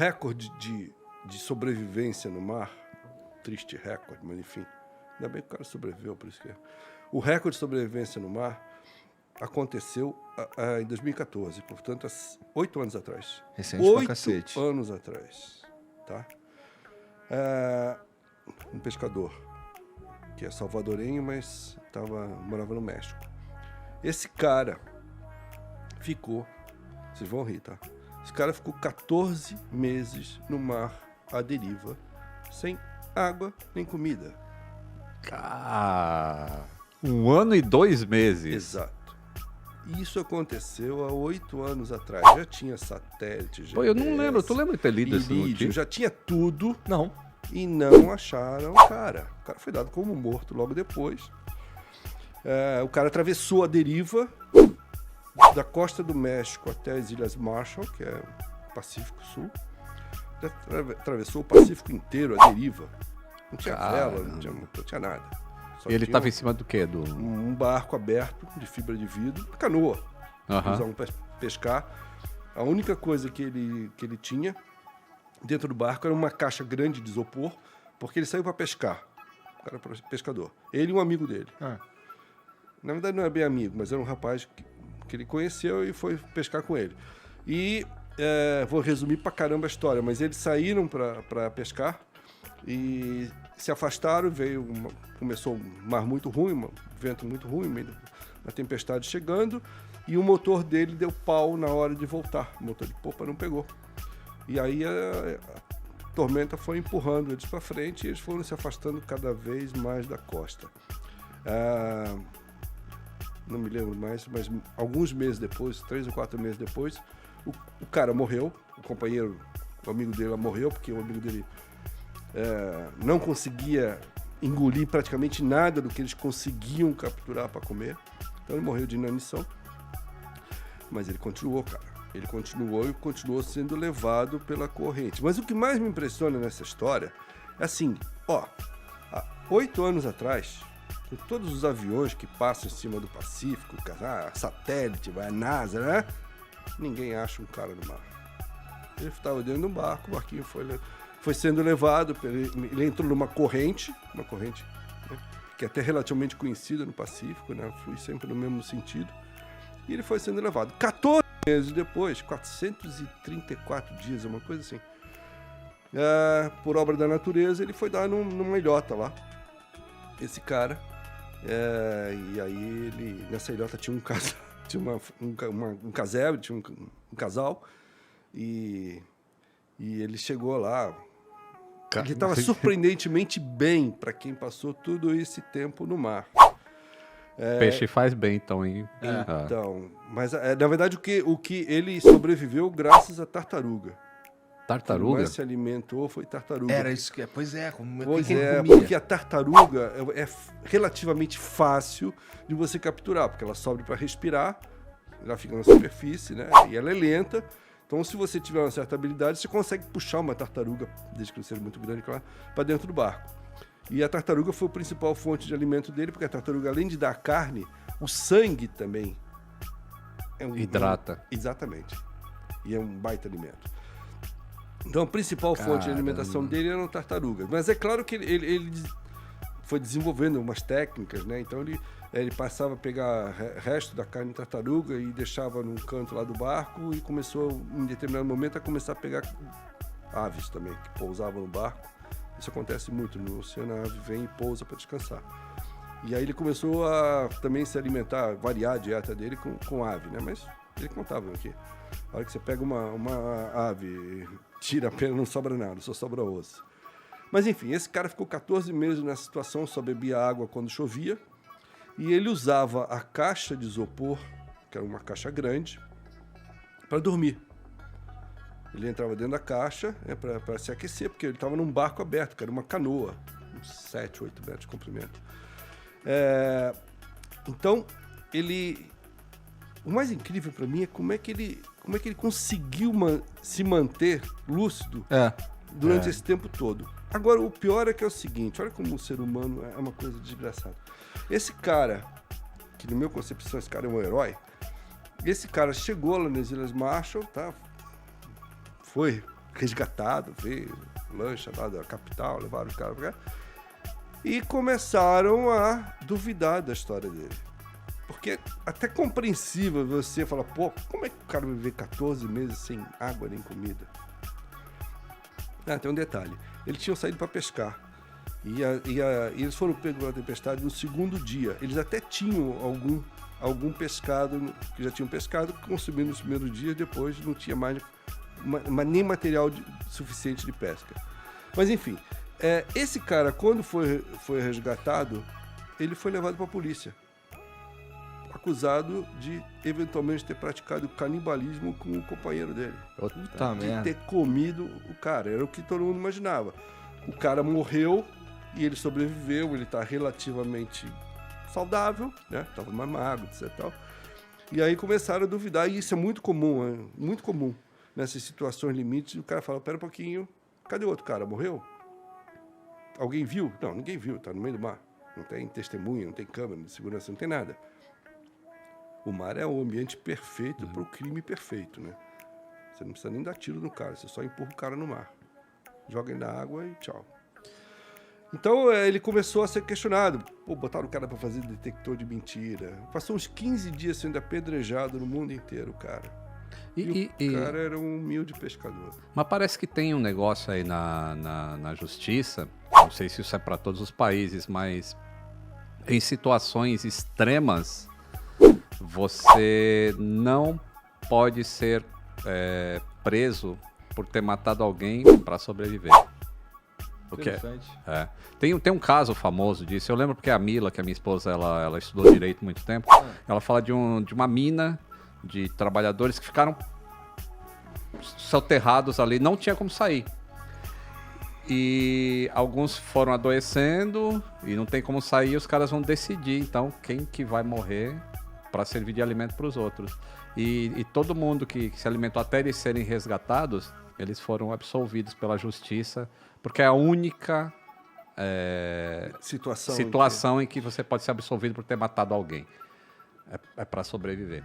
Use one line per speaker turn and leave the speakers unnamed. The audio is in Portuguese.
recorde de sobrevivência no mar, triste recorde, mas enfim, ainda bem que o cara sobreviveu, por isso que é. O recorde de sobrevivência no mar aconteceu em 2014, portanto, há 8 anos atrás.
Recente pra cacete.
8 anos atrás, tá? Um pescador, que é salvadorenho, mas morava no México. Esse cara ficou, vocês vão rir, tá? Esse cara ficou 14 meses no mar à deriva, sem água nem comida.
1 ano e 2 meses.
Exato. Isso aconteceu há 8 anos atrás. Já tinha satélite, GPS,
Pô, eu não lembro. Tu lembra de ter lido esse
vídeo,
notícia?
já tinha tudo.
Não.
E não acharam o cara. O cara foi dado como morto logo depois. O cara atravessou a deriva da costa do México até as Ilhas Marshall, que é o Pacífico Sul. Atravessou o Pacífico inteiro, a deriva. Não tinha vela, não tinha nada. Só
Ele
tinha
estava em cima do quê?
um barco aberto de fibra de vidro, canoa. Usavam para pescar. A única coisa que ele tinha dentro do barco era uma caixa grande de isopor, porque ele saiu para pescar. O cara era pescador. Ele e um amigo dele. Na verdade não é bem amigo, mas era um rapaz que ele conheceu e foi pescar com ele. E vou resumir pra caramba a história, mas eles saíram para pescar e se afastaram, começou um mar muito ruim, um vento muito ruim, a tempestade chegando, e o motor dele deu pau na hora de voltar. O motor de popa não pegou. E aí a tormenta foi empurrando eles para frente e eles foram se afastando cada vez mais da costa. Não me lembro mais, mas alguns meses depois, 3 ou 4 meses depois, o cara morreu, o amigo dele morreu, porque o amigo dele não conseguia engolir praticamente nada do que eles conseguiam capturar para comer. Então ele morreu de inanição. Mas ele continuou, cara. Ele continuou sendo levado pela corrente. Mas o que mais me impressiona nessa história é assim, há 8 anos atrás, com todos os aviões que passam em cima do Pacífico, satélite, a NASA, né? Ninguém acha um cara no mar. Ele estava dentro de um barco, o barquinho foi sendo levado, ele entrou numa corrente, né, que é até relativamente conhecida no Pacífico, né? Flui sempre no mesmo sentido. E ele foi sendo levado. 14 meses depois, 434 dias, uma coisa assim, por obra da natureza, ele foi dar numa ilhota lá. Esse cara, e aí nessa ilhota tinha um casal, tinha um casebre, tinha um casal, e ele chegou lá. Ele estava surpreendentemente bem para quem passou todo esse tempo no mar.
Peixe faz bem, então, hein?
Então, mas na verdade o que ele sobreviveu graças à tartaruga.
Tartaruga?
O que mais se alimentou foi tartaruga.
Era isso que é. Pois é,
porque a tartaruga é relativamente fácil de você capturar, porque ela sobe para respirar, ela fica na superfície, né? E ela é lenta. Então, se você tiver uma certa habilidade, você consegue puxar uma tartaruga, desde que não seja muito grande, para dentro do barco. E a tartaruga foi a principal fonte de alimento dele, porque a tartaruga, além de dar carne, o sangue também
hidrata.
Exatamente. E é um baita alimento. Então, a principal fonte de alimentação dele era uma tartaruga. Mas é claro que ele foi desenvolvendo umas técnicas, né? Então, ele passava a pegar resto da carne de tartaruga e deixava num canto lá do barco e começou, em determinado momento, a começar a pegar aves também, que pousavam no barco. Isso acontece muito no oceano, a ave vem e pousa para descansar. E aí ele começou a também se alimentar, variar a dieta dele com ave, né? Mas ele contava aqui. A hora que você pega uma ave, tira a pena, não sobra nada, só sobra osso. Mas enfim, esse cara ficou 14 meses nessa situação, só bebia água quando chovia. E ele usava a caixa de isopor, que era uma caixa grande, para dormir. Ele entrava dentro da caixa para se aquecer, porque ele estava num barco aberto, que era uma canoa, uns 7, 8 metros de comprimento. Então, o mais incrível para mim é como é que ele conseguiu se manter lúcido durante esse tempo todo. Agora, o pior é que é o seguinte, olha como o ser humano é uma coisa desgraçada. Esse cara, que na minha concepção esse cara é um herói, esse cara chegou lá nas Ilhas Marshall, tá? Foi resgatado, veio lancha lá da capital, levaram o cara pra cá. E começaram a duvidar da história dele. Porque até compreensível você falar, pô, como é que o cara vai viver 14 meses sem água nem comida? Tem um detalhe. Eles tinham saído para pescar. E eles foram pegos pela tempestade no segundo dia. Eles até tinham algum pescado, que já tinham pescado, consumindo nos primeiros dias, depois não tinha mais nem material suficiente de pesca. Mas enfim, esse cara, quando foi resgatado, ele foi levado para a polícia, acusado de eventualmente ter praticado canibalismo com o companheiro dele.
Puta merda.
De ter comido o cara, era o que todo mundo imaginava. O cara morreu e ele sobreviveu, ele está relativamente saudável, né? Estava mais magro, etc. Tal. E aí começaram a duvidar, e isso é muito comum, muito comum nessas situações limites. O cara fala, pera um pouquinho, cadê o outro cara? Morreu? Alguém viu? Não, ninguém viu, está no meio do mar. Não tem testemunha, não tem câmera de segurança, não tem nada. O mar é o ambiente perfeito para o crime perfeito, né? Você não precisa nem dar tiro no cara, você só empurra o cara no mar. Joga ele na água e tchau. Então ele começou a ser questionado. Pô, botaram o cara para fazer detector de mentira. Passou uns 15 dias sendo apedrejado no mundo inteiro, cara. E o cara era um humilde pescador.
Mas parece que tem um negócio aí na justiça, não sei se isso é para todos os países, mas em situações extremas, você não pode ser preso por ter matado alguém para sobreviver. Tem um caso famoso disso. Eu lembro porque a Mila, que é minha esposa, ela estudou direito muito tempo. Ela fala de uma mina de trabalhadores que ficaram soterrados ali, não tinha como sair. E alguns foram adoecendo e não tem como sair, os caras vão decidir, então, quem que vai morrer para servir de alimento para os outros. E todo mundo que se alimentou até eles serem resgatados, eles foram absolvidos pela justiça, porque é a única situação em que você pode ser absolvido por ter matado alguém. É para sobreviver.